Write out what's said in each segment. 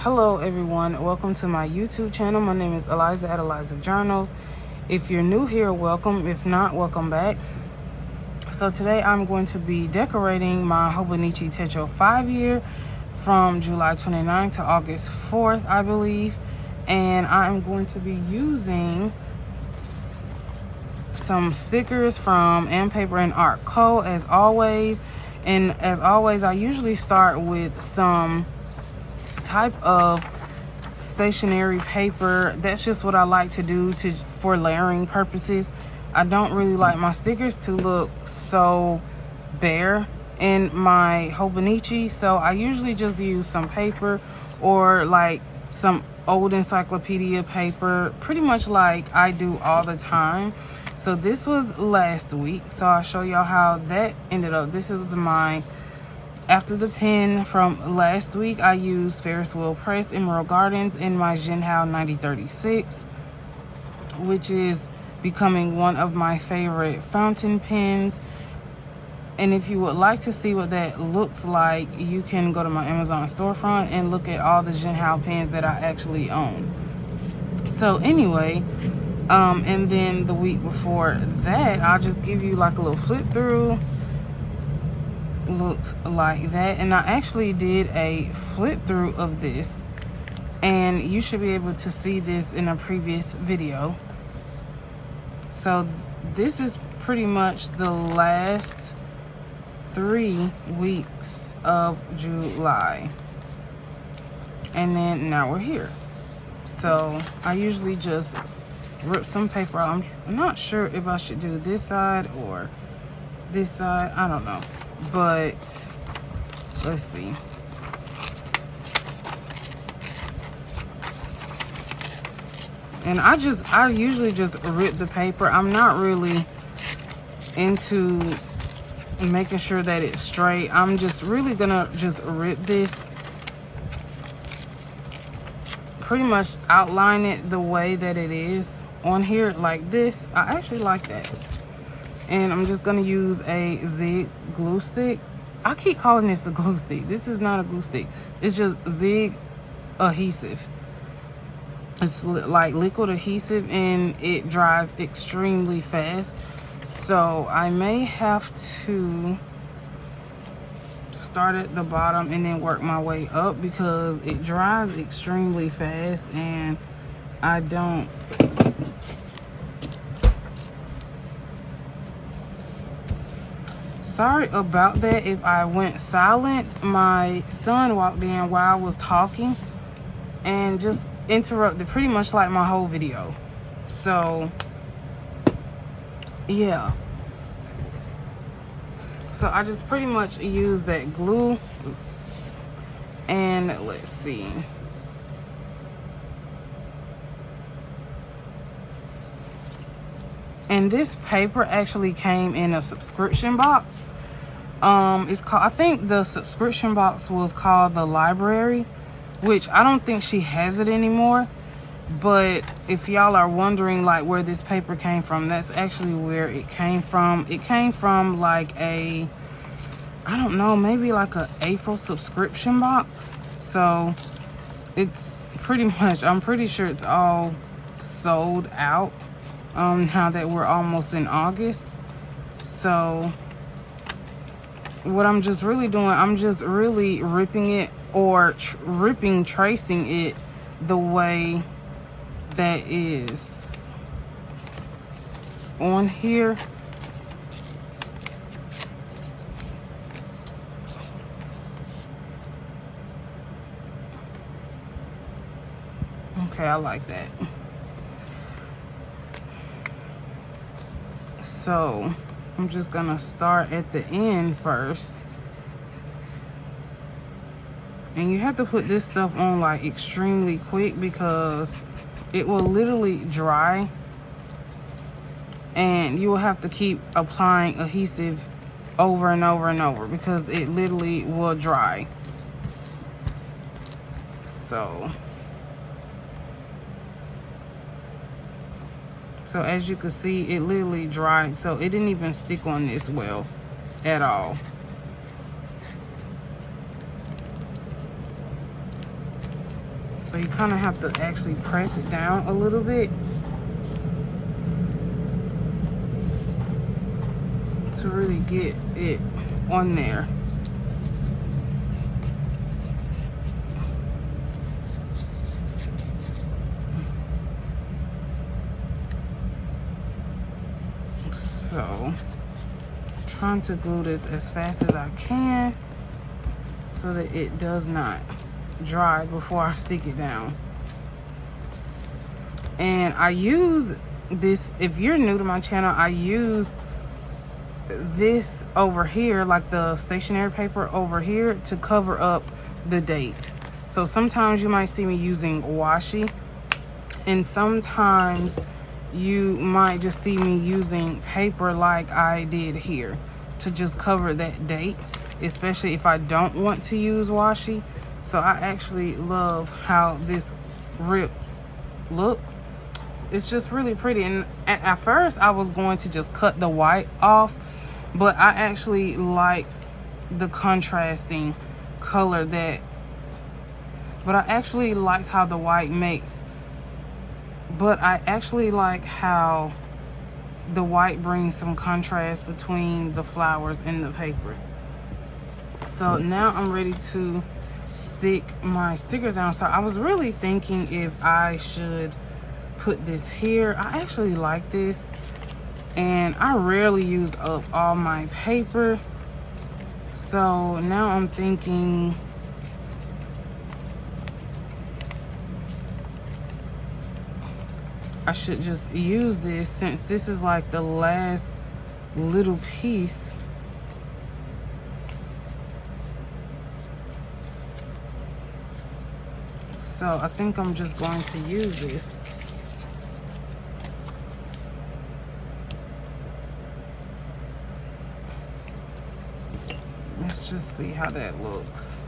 Hello everyone, welcome to my YouTube channel. My name is Eliza at Eliza Journals. If you're new here, welcome. If not, welcome back. So today I'm going to be decorating my Hobonichi Techo 5 year from July 29th to August 4th, I believe. And I'm going to be using some stickers from Paper and Art Co. as always. And as always, I usually start with some type of stationery paper. That's just what I like to do for layering purposes. I don't really like my stickers to look so bare in my Hobonichi, so I usually just use some paper or like some old encyclopedia paper, pretty much like I do all the time. So this was last week, so I'll show y'all how that ended up. This was my after the pen from last week. I used Ferris Wheel Press Emerald Gardens in my Jinhao 9036, which is becoming one of my favorite fountain pens. And if you would like to see what that looks like, you can go to my Amazon storefront and look at all the Jinhao pens that I actually own. So anyway, and then the week before that, I'll just give you like a little flip through. Looked like that, and I actually did a flip through of this, and you should be able to see this in a previous video. So this is pretty much the last 3 weeks of July, and then now we're here. So I usually just rip some paper out. I'm not sure if I should do this side or this side, I don't know, but let's see. And I usually just rip the paper. I'm not really into making sure that it's straight. I'm just really gonna just rip this, pretty much outline it the way that it is on here, like this. I actually like that. And I'm just gonna use a Zig glue stick. I keep calling this a glue stick. This is not a glue stick. It's just Zig adhesive. It's like liquid adhesive, and it dries extremely fast. So I may have to start at the bottom and then work my way up, because it dries extremely fast and I don't. Sorry about that if I went silent. My son walked in while I was talking and just interrupted pretty much like my whole video. So yeah. So I just pretty much use that glue. And let's see. And this paper actually came in a subscription box. It's called, I think the subscription box was called the Library, which I don't think she has it anymore. But if y'all are wondering like where this paper came from, that's actually where it came from. It came from like a, I don't know, maybe like a April subscription box. So it's pretty much, I'm pretty sure it's all sold out. Now that we're almost in August. So what I'm just really doing, I'm just really ripping it, or tracing it the way that is on here. Okay, I like that. So I'm just gonna start at the end first. And you have to put this stuff on like extremely quick, because it will literally dry. And you will have to keep applying adhesive over and over and over, because it literally will dry. So as you can see, it literally dried, so it didn't even stick on this well at all. So you kind of have to actually press it down a little bit to really get it on there. So, trying to glue this as fast as I can so that it does not dry before I stick it down. And I use this, if you're new to my channel, I use this over here, like the stationery paper over here, to cover up the date. So sometimes you might see me using washi, and sometimes you might just see me using paper like I did here to just cover that date, especially if I don't want to use washi. So I actually love how this rip looks. It's just really pretty. And at first I was going to just cut the white off, but I actually liked the contrasting color but I actually liked how the white makes. But I actually like how the white brings some contrast between the flowers and the paper. So now I'm ready to stick my stickers down. So I was really thinking if I should put this here. I actually like this, and I rarely use up all my paper. So now I'm thinking I should just use this, since this is like the last little piece. So I think I'm just going to use this. Let's just see how that looks.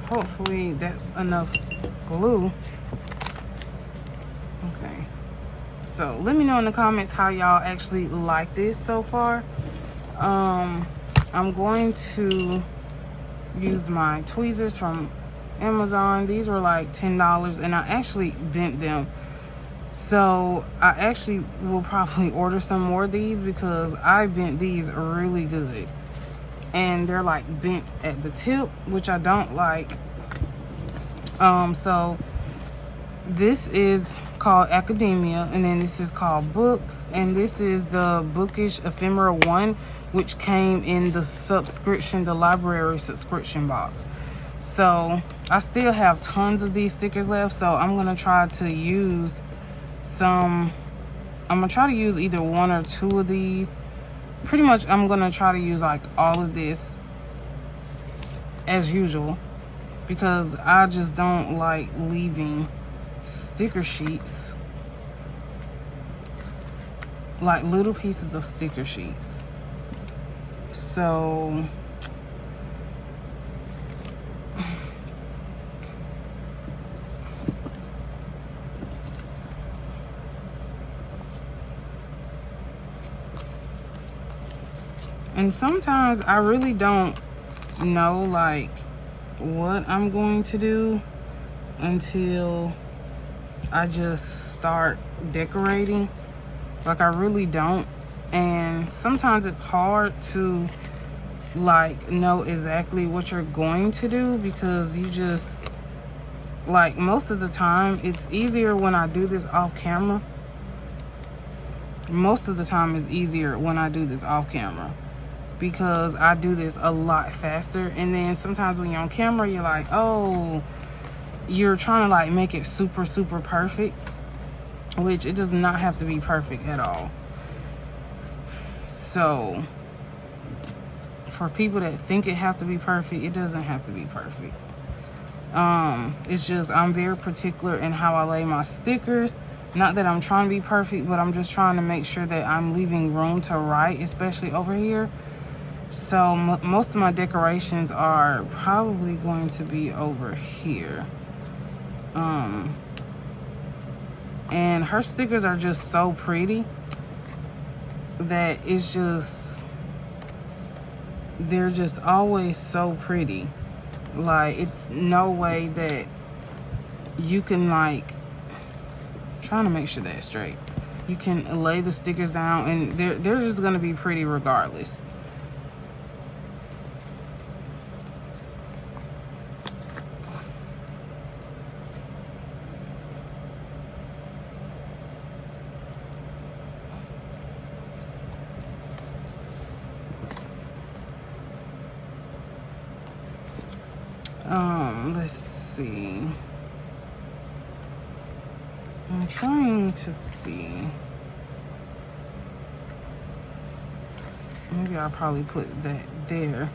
Hopefully that's enough glue. Okay, so let me know in the comments how y'all actually like this so far. I'm going to use my tweezers from Amazon. These were like $10, and I actually bent them. So I actually will probably order some more of these because I bent these really good. And they're like bent at the tip, which I don't like. So this is called Academia, and then this is called Books, and this is the Bookish Ephemera 1, which came in the subscription, the library subscription box. So I still have tons of these stickers left, so I'm gonna try to use either one or two of these. Pretty much I'm gonna try to use like all of this as usual, because I just don't like leaving sticker sheets, like little pieces of sticker sheets. So and sometimes I really don't know like what I'm going to do until I just start decorating. Like I really don't. And sometimes it's hard to like know exactly what you're going to do, because you just like, most of the time it's easier when I do this off camera. Most of the time it's easier when I do this off camera, because I do this a lot faster. And then sometimes when you're on camera, you're like, oh, you're trying to like make it super perfect, which it does not have to be perfect at all. So for people that think it have to be perfect, it doesn't have to be perfect. It's just I'm very particular in how I lay my stickers. Not that I'm trying to be perfect, but I'm just trying to make sure that I'm leaving room to write, especially over here. So most of my decorations are probably going to be over here. And her stickers are just so pretty that it's just, they're just always so pretty. Like, it's no way that you can, like, trying to make sure that's straight. You can lay the stickers down and they're just gonna be pretty regardless. Let's see. I'm trying to see. Maybe I'll probably put that there.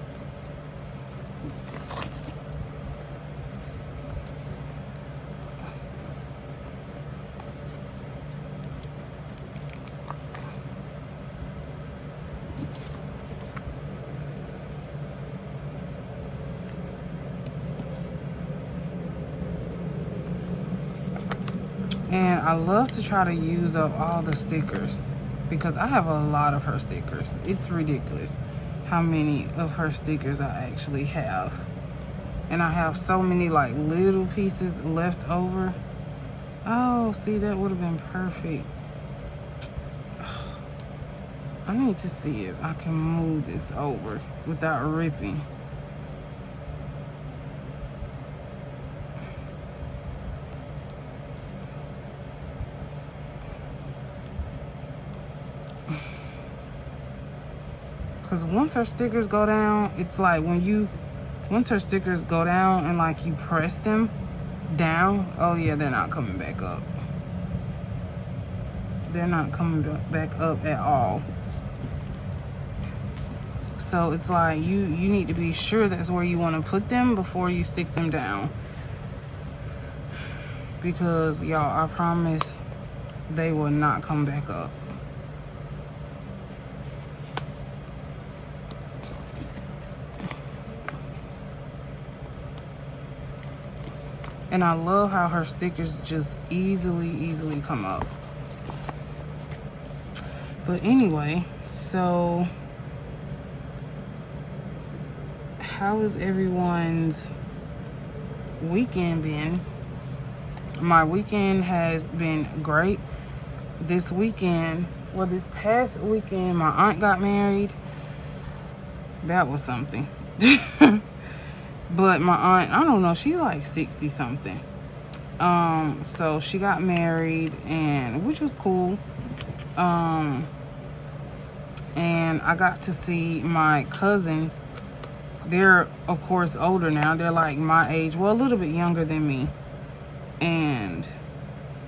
And I love to try to use up all the stickers because I have a lot of her stickers. It's ridiculous how many of her stickers I actually have. And I have so many like little pieces left over. Oh, see, that would have been perfect. I need to see if I can move this over without ripping. Because once her stickers go down, it's like once her stickers go down and like you press them down, oh yeah, they're not coming back up. They're not coming back up at all. So it's like you need to be sure that's where you want to put them before you stick them down. Because y'all, I promise they will not come back up. And I love how her stickers just easily come up. But anyway, so how has everyone's weekend been? My weekend has been great. This weekend, well, this past weekend, my aunt got married. That was something. But my aunt, I don't know, she's like 60 something. So she got married, and which was cool. And I got to see my cousins. They're of course older now. They're like my age, well, a little bit younger than me. And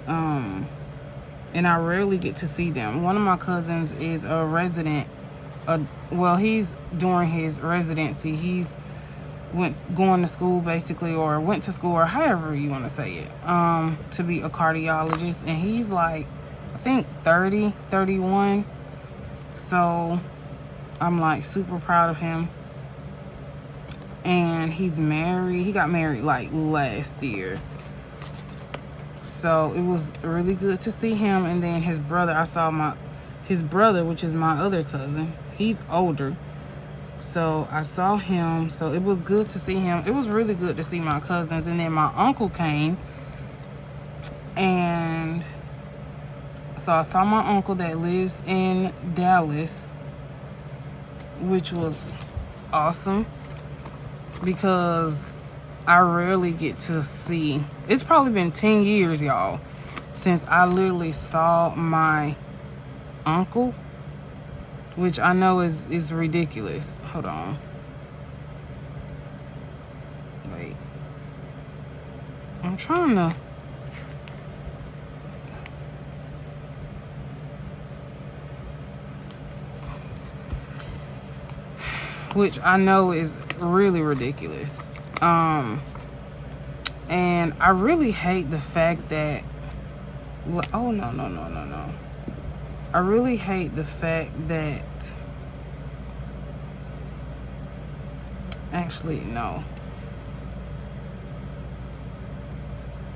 I rarely get to see them. One of my cousins is a resident. Well, he's doing his residency. He's going to school basically, or went to school, or however you want to say it, to be a cardiologist. And he's like, I think 30, 31. So I'm like super proud of him. And he's married. He got married like last year. So it was really good to see him. And then his brother, I saw his brother, which is my other cousin. He's older. So I saw him. So it was good to see him. It was really good to see my cousins. And then my uncle came. And so I saw my uncle that lives in Dallas, which was awesome because I rarely get to see. It's probably been 10 years, y'all, since I literally saw my uncle, which I know is ridiculous. Hold on. Wait. I'm trying to... which I know is really ridiculous. And I really hate the fact that, oh no. I really hate the fact that, actually, no.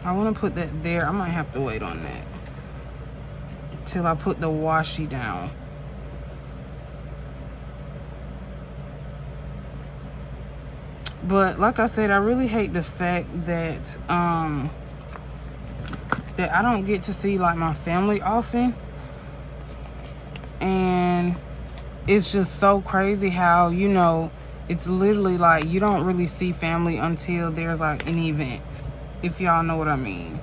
I want to put that there. I might have to wait on that till I put the washi down. But like I said, I really hate the fact that that I don't get to see like my family often. And it's just so crazy how, you know, it's literally like you don't really see family until there's like an event, if y'all know what I mean.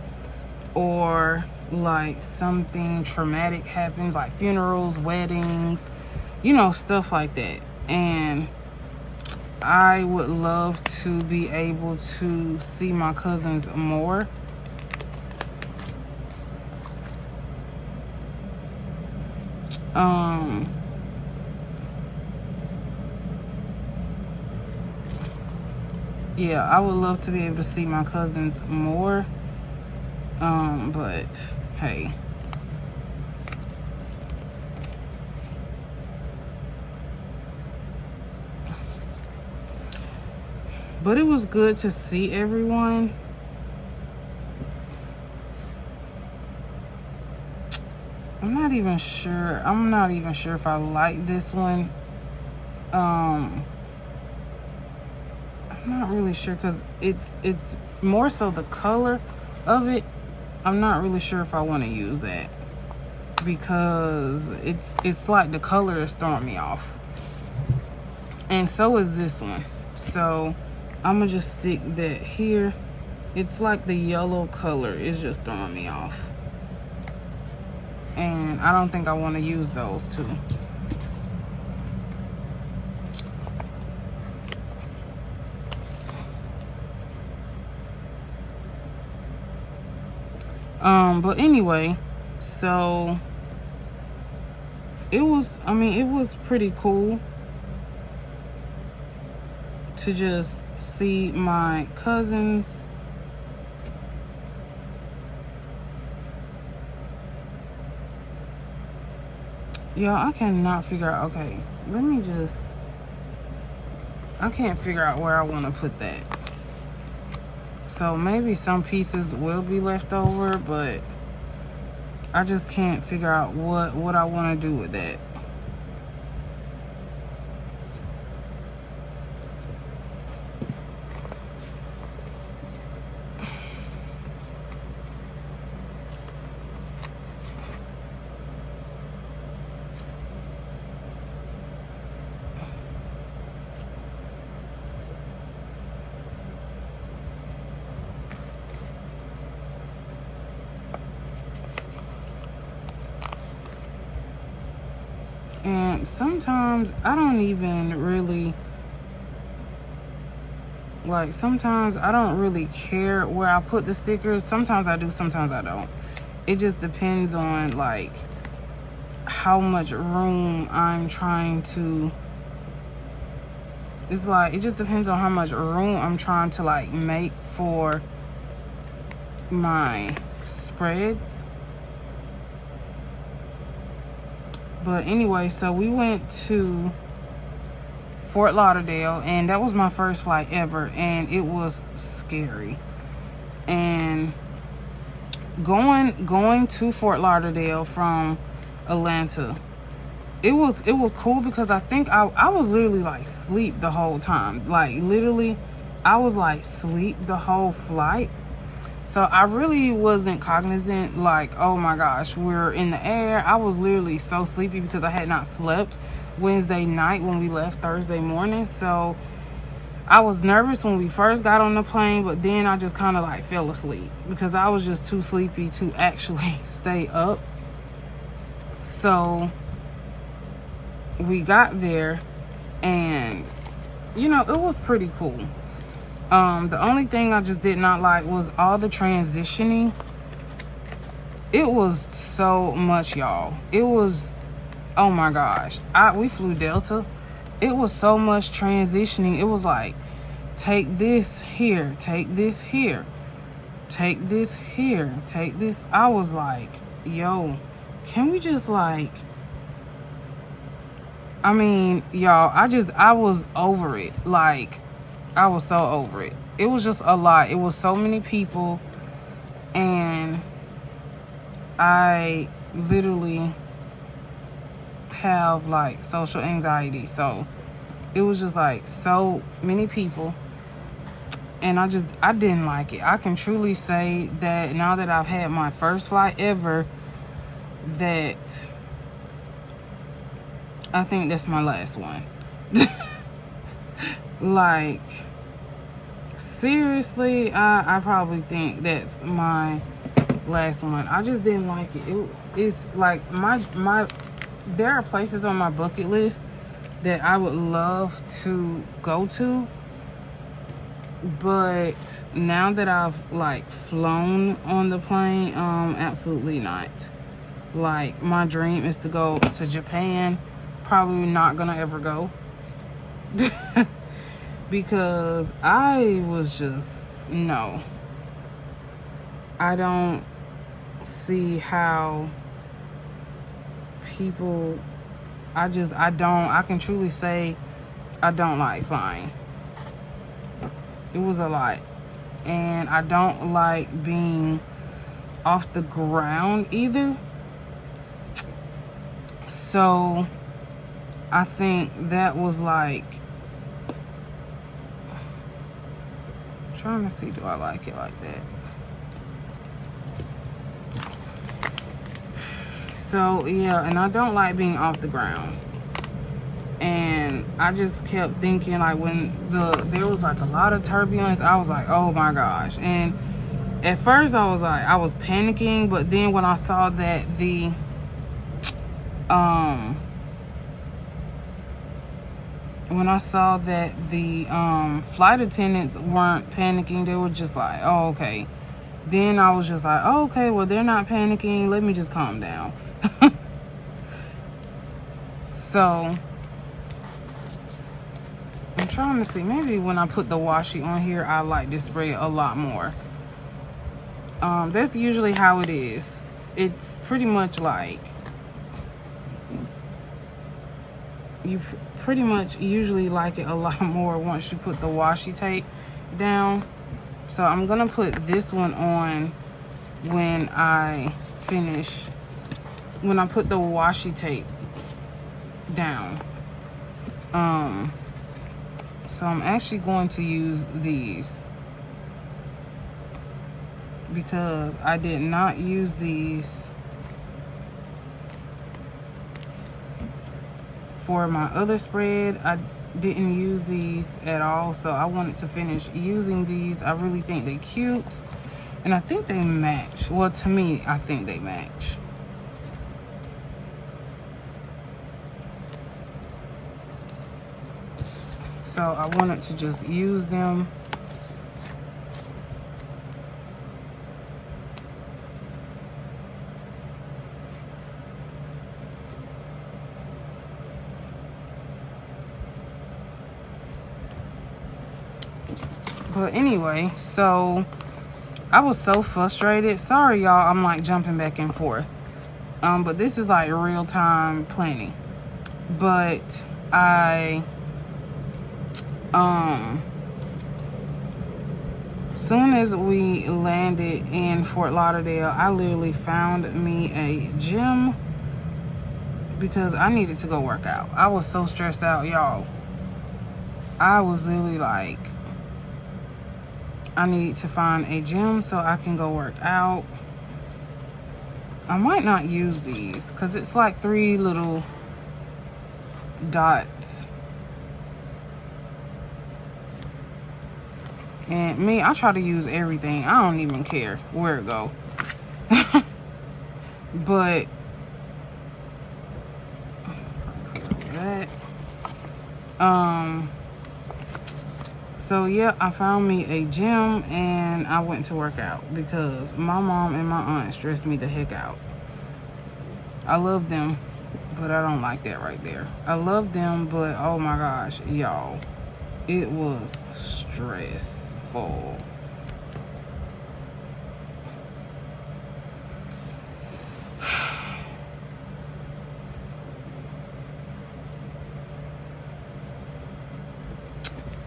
Or like something traumatic happens, like funerals, weddings, you know, stuff like that. And I would love to be able to see my cousins more. Yeah, I would love to be able to see my cousins more. But hey. But it was good to see everyone. I'm not even sure if I like this one. I'm not really sure because it's more so the color of it. I'm not really sure if I want to use that because it's like the color is throwing me off. And so is this one. So I'm gonna just stick that here. It's like the yellow color is just throwing me off. And I don't think I want to use those two. But anyway, so it was pretty cool to just see my cousins. Y'all, I cannot figure out, okay, I can't figure out where I want to put that. So maybe some pieces will be left over, but I just can't figure out what I want to do with that. And sometimes I don't even really, like, sometimes I don't really care where I put the stickers. Sometimes I do, sometimes I don't. It just depends on, like, how much room I'm trying to, it's like, it just depends on how much room I'm trying to, like, make for my spreads. But anyway, so we went to Fort Lauderdale, and that was my first flight ever, and it was scary. And going to Fort Lauderdale from Atlanta, it was cool because I think I was literally like asleep the whole time. Like literally, I was like asleep the whole flight. So I really wasn't cognizant, like, oh my gosh, we're in the air. I was literally so sleepy because I had not slept Wednesday night when we left Thursday morning. So I was nervous when we first got on the plane, but then I just kind of like fell asleep because I was just too sleepy to actually stay up. So we got there, and you know, it was pretty cool. The only thing I just did not like was all the transitioning. It was so much, y'all. It was, oh my gosh. We flew Delta, it was so much transitioning. It was like, take this here, take this here, take this here, take this. I was like, yo, can we just like, I mean, y'all, I was over it. Like, I was so over it. It was just a lot. It was so many people, and I literally have like social anxiety. So it was just like so many people, and I didn't like it. I can truly say that now that I've had my first flight ever, that I think that's my last one. Like, seriously, I probably think that's my last one. I just didn't like it. It's like my there are places on my bucket list that I would love to go to, but now that I've like flown on the plane, absolutely not. Like, my dream is to go to Japan. Probably not gonna ever go. Because I was just, no. I don't see how people, I can truly say I don't like flying. It was a lot. And I don't like being off the ground either. So I think that was like, I'm trying to see, do I like it like that? So yeah, and I don't like being off the ground. And I just kept thinking, like, when there was like a lot of turbulence, I was like, oh my gosh. And at first I was like, I was panicking, but then when I saw that the flight attendants weren't panicking, they were just like, oh, okay. Then I was just like, oh, okay, well, they're not panicking, let me just calm down. So I'm trying to see, maybe when I put the washi on here, I like to spray a lot more. That's usually how it is. It's pretty much like, you pretty much usually like it a lot more once you put the washi tape down. So I'm gonna put this one on when I finish, when I put the washi tape down. So I'm actually going to use these because I did not use these for my other spread. I didn't use these at all, so I wanted to finish using these. I really think they're cute, and I think they match. Well, to me, I think they match. So I wanted to just use them. But anyway, so I was so frustrated. Sorry, y'all, I'm like jumping back and forth. But this is like real-time planning. But soon as we landed in Fort Lauderdale, I literally found me a gym because I needed to go work out. I was so stressed out, y'all. I was literally like, I need to find a gym so I can go work out. I might not use these because it's like 3 little dots. And me, I try to use everything. I don't even care where it go. But that. So yeah, I found me a gym and I went to work out because my mom and my aunt stressed me the heck out. I love them, but I don't like that right there. I love them, but oh my gosh, y'all, it was stressful.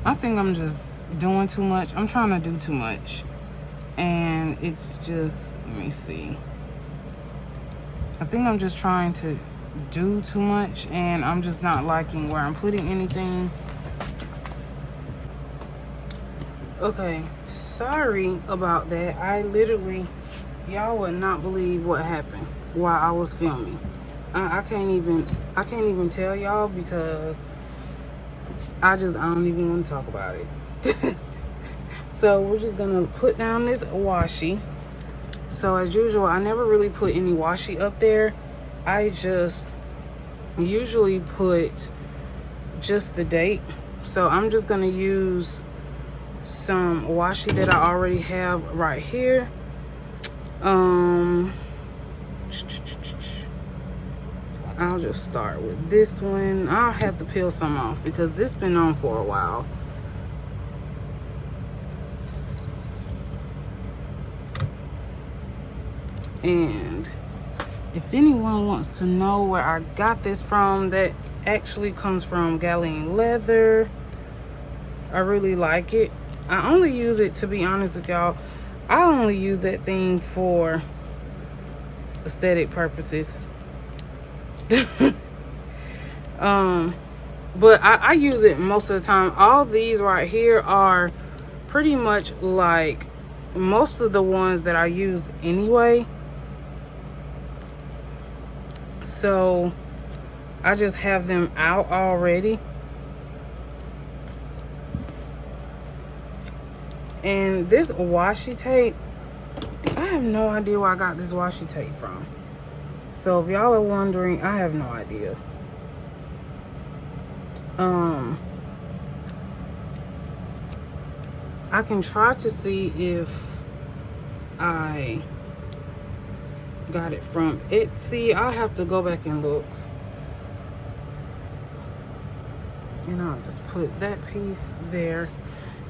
I think I'm just doing too much. I'm trying to do too much. And it's just, let me see. I think I'm just trying to do too much, and I'm just not liking where I'm putting anything. Okay, sorry about that. I literally, y'all would not believe what happened while I was filming. I can't even tell y'all because I don't even want to talk about it. So we're just gonna put down this washi. So as usual, I never really put any washi up there. I just usually put just the date. So I'm just gonna use some washi that I already have right here. I'll just start with this one. I'll have to peel some off because this been on for a while. And if anyone wants to know where I got this from, that actually comes from Galleon Leather. I really like it. I only use it, to be honest with y'all, I only use that thing for aesthetic purposes. But I use it most of the time. All these right here are pretty much like most of the ones that I use anyway. So I just have them out already. And this washi tape, I have no idea where I got this washi tape from. So if y'all are wondering, I have no idea. I can try to see if I got it from Etsy. I'll have to go back and look. And I'll just put that piece there.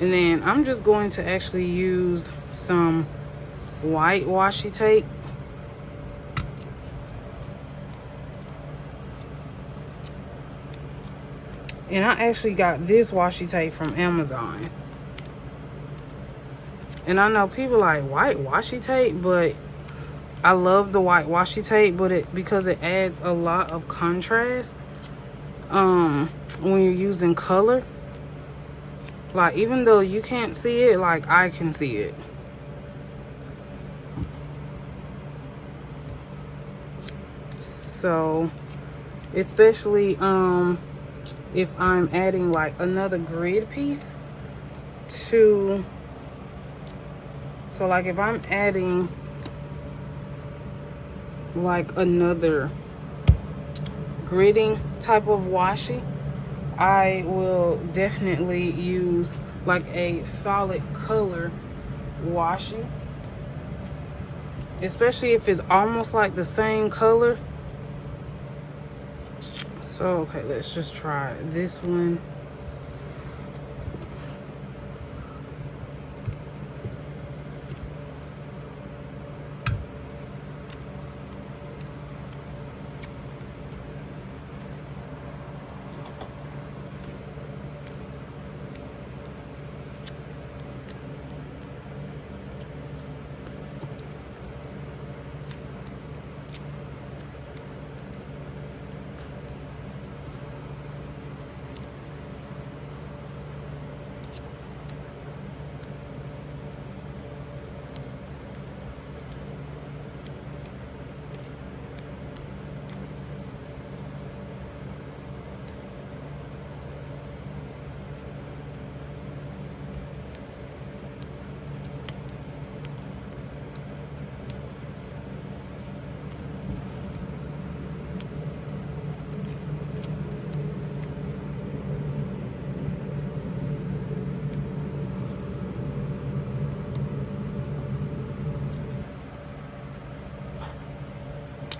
And then I'm just going to actually use some white washi tape. And I actually got this washi tape from Amazon. And I know people like white washi tape, but I love the white washi tape, but because it adds a lot of contrast when you're using color. Like, even though you can't see it, like I can see it. So, especially if I'm adding like another grid piece to, so like if I'm adding like another gridding type of washi, I will definitely use like a solid color washi, especially if it's almost like the same color. So okay, let's just try this one.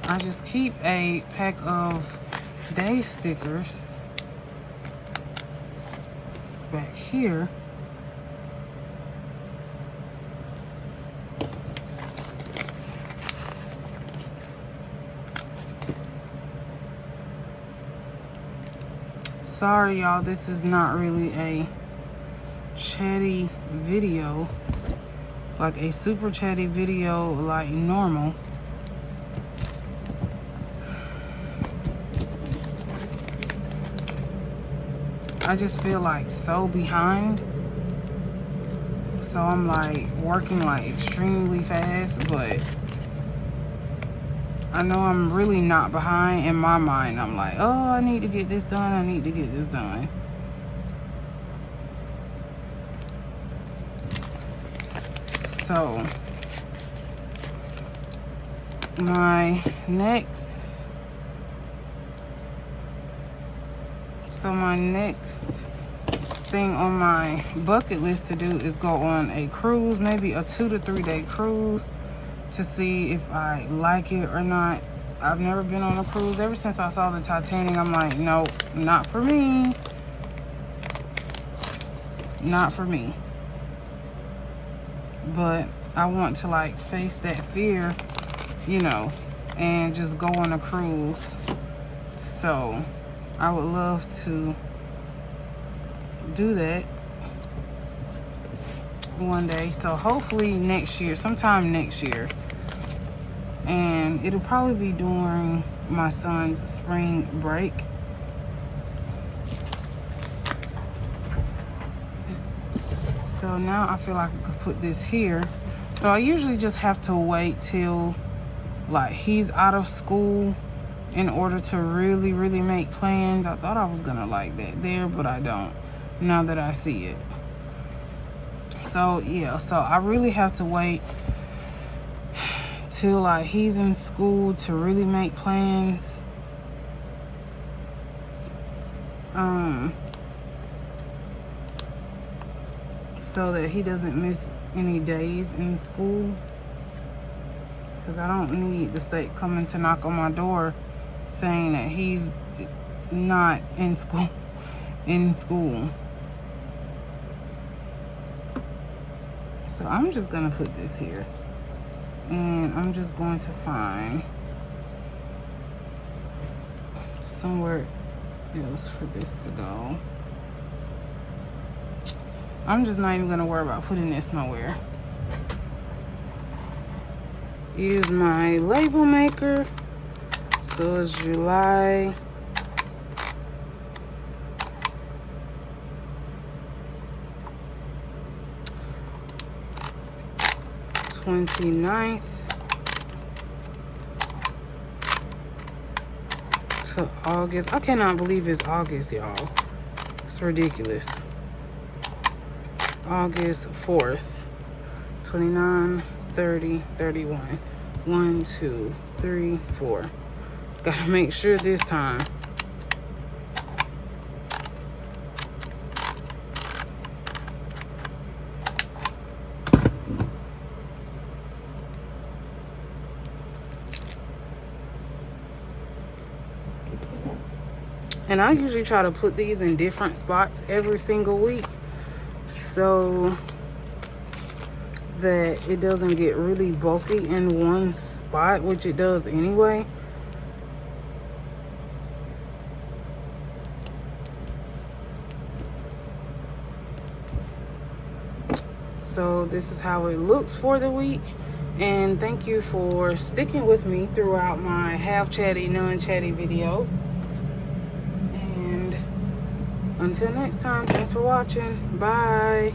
I just keep a pack of day stickers back here. Sorry y'all, this is not really a chatty video, like a super chatty video like normal. I just feel like so behind, so I'm like working like extremely fast, but I know I'm really not behind. In my mind, I'm like, oh, I need to get this done, I need to get this done. So my next thing on my bucket list to do is go on a cruise, maybe a 2 to 3 day cruise, to see if I like it or not. I've never been on a cruise. Ever since I saw the Titanic, I'm like, nope, not for me. Not for me. But I want to like face that fear, you know, and just go on a cruise. So I would love to do that one day. So hopefully next year, sometime next year. And it'll probably be during my son's spring break. So now I feel like I could put this here. So I usually just have to wait till like he's out of school in order to really make plans. I thought I was gonna like that there, but I don't, now that I see it. So yeah, so I really have to wait till like he's in school to really make plans. So that he doesn't miss any days in school, because I don't need the state coming to knock on my door saying that he's not in school. So I'm just gonna put this here, and I'm just going to find somewhere else for this to go. I'm just not even gonna worry about putting this nowhere. Use my label maker. So it's July 29th to August. I cannot believe it's August, y'all. It's ridiculous. August 4th, 29, 30, 31. 1, 2, 3, 4. Gotta make sure this time. And I usually try to put these in different spots every single week, so that it doesn't get really bulky in one spot, which it does anyway. So this is how it looks for the week. And thank you for sticking with me throughout my half chatty, non-chatty video. And until next time, thanks for watching. Bye.